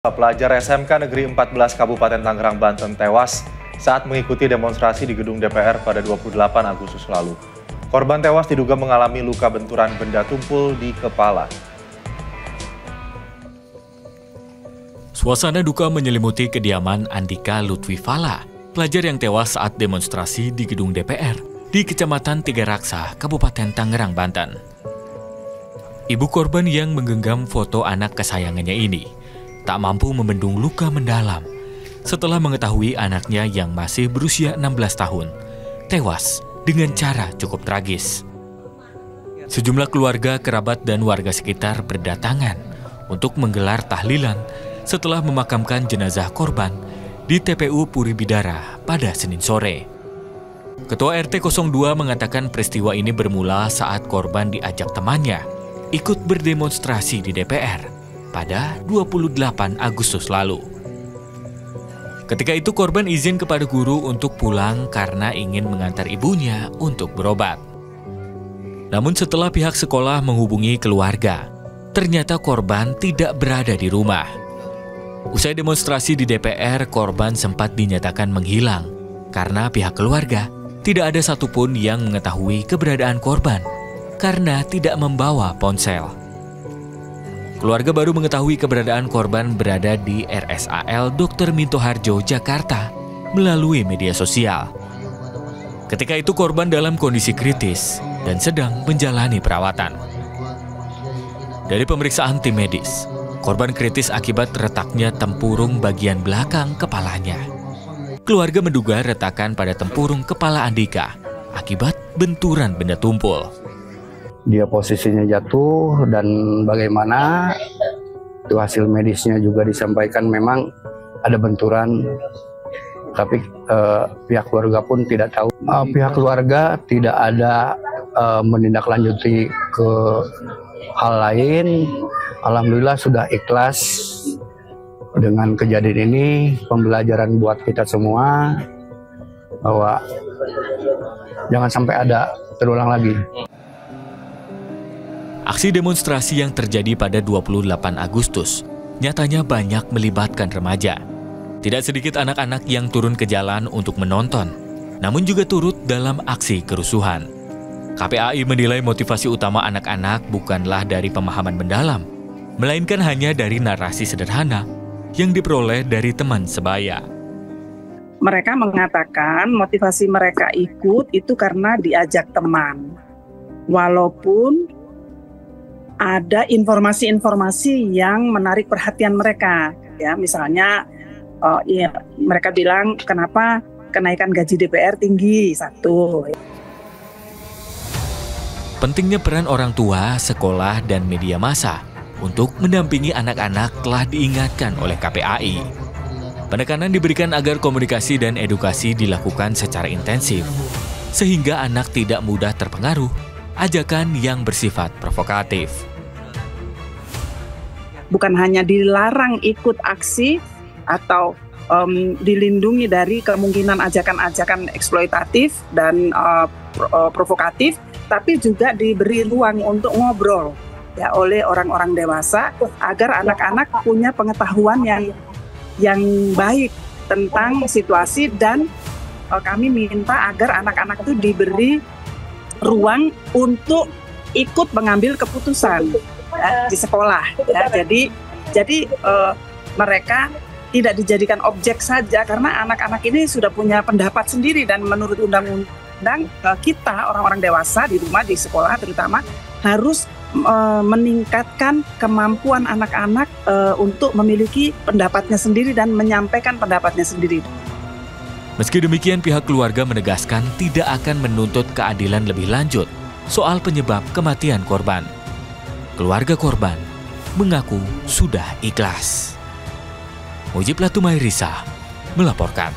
Pelajar SMK Negeri 14 Kabupaten Tangerang, Banten tewas saat mengikuti demonstrasi di gedung DPR pada 28 Agustus lalu. Korban tewas diduga mengalami luka benturan benda tumpul di kepala. Suasana duka menyelimuti kediaman Andika Lutfifala, pelajar yang tewas saat demonstrasi di gedung DPR di Kecamatan Tiga Raksa, Kabupaten Tangerang, Banten. Ibu korban yang menggenggam foto anak kesayangannya ini tak mampu membendung luka mendalam setelah mengetahui anaknya yang masih berusia 16 tahun tewas dengan cara cukup tragis. Sejumlah keluarga, kerabat, dan warga sekitar berdatangan untuk menggelar tahlilan setelah memakamkan jenazah korban di TPU Puri Bidara pada Senin sore. Ketua RT 02 mengatakan peristiwa ini bermula saat korban diajak temannya ikut berdemonstrasi di DPR pada 28 Agustus lalu. Ketika itu korban izin kepada guru untuk pulang karena ingin mengantar ibunya untuk berobat. Namun setelah pihak sekolah menghubungi keluarga, ternyata korban tidak berada di rumah. Usai demonstrasi di DPR, korban sempat dinyatakan menghilang karena pihak keluarga tidak ada satupun yang mengetahui keberadaan korban karena tidak membawa ponsel. Keluarga baru mengetahui keberadaan korban berada di RSAL Dr. Minto Harjo, Jakarta melalui media sosial. Ketika itu korban dalam kondisi kritis dan sedang menjalani perawatan. Dari pemeriksaan tim medis, korban kritis akibat retaknya tempurung bagian belakang kepalanya. Keluarga menduga retakan pada tempurung kepala Andika akibat benturan benda tumpul. Dia posisinya jatuh dan bagaimana itu hasil medisnya juga disampaikan memang ada benturan, tapi pihak keluarga pun tidak tahu. Pihak keluarga tidak ada menindaklanjuti ke hal lain. Alhamdulillah sudah ikhlas dengan kejadian ini, pembelajaran buat kita semua bahwa jangan sampai ada terulang lagi. Aksi demonstrasi yang terjadi pada 28 Agustus nyatanya banyak melibatkan remaja. Tidak sedikit anak-anak yang turun ke jalan untuk menonton, namun juga turut dalam aksi kerusuhan. KPAI menilai motivasi utama anak-anak bukanlah dari pemahaman mendalam, melainkan hanya dari narasi sederhana yang diperoleh dari teman sebaya. Mereka mengatakan motivasi mereka ikut itu karena diajak teman. Walaupun ada informasi-informasi yang menarik perhatian mereka, ya misalnya mereka bilang kenapa kenaikan gaji DPR tinggi, satu. Pentingnya peran orang tua, sekolah, dan media massa untuk mendampingi anak-anak telah diingatkan oleh KPAI. Penekanan diberikan agar komunikasi dan edukasi dilakukan secara intensif, sehingga anak tidak mudah terpengaruh ajakan yang bersifat provokatif. Bukan hanya dilarang ikut aksi atau dilindungi dari kemungkinan ajakan-ajakan eksploitatif dan provokatif, tapi juga diberi ruang untuk ngobrol ya oleh orang-orang dewasa agar anak-anak punya pengetahuan yang baik tentang situasi, dan kami minta agar anak-anak itu diberi ruang untuk ikut mengambil keputusan di sekolah. Ya. Jadi mereka tidak dijadikan objek saja, karena anak-anak ini sudah punya pendapat sendiri, dan menurut undang-undang kita orang-orang dewasa di rumah, di sekolah terutama harus meningkatkan kemampuan anak-anak untuk memiliki pendapatnya sendiri dan menyampaikan pendapatnya sendiri. Meski demikian, pihak keluarga menegaskan tidak akan menuntut keadilan lebih lanjut soal penyebab kematian korban. Keluarga korban mengaku sudah ikhlas. Mujib Latumairisa melaporkan.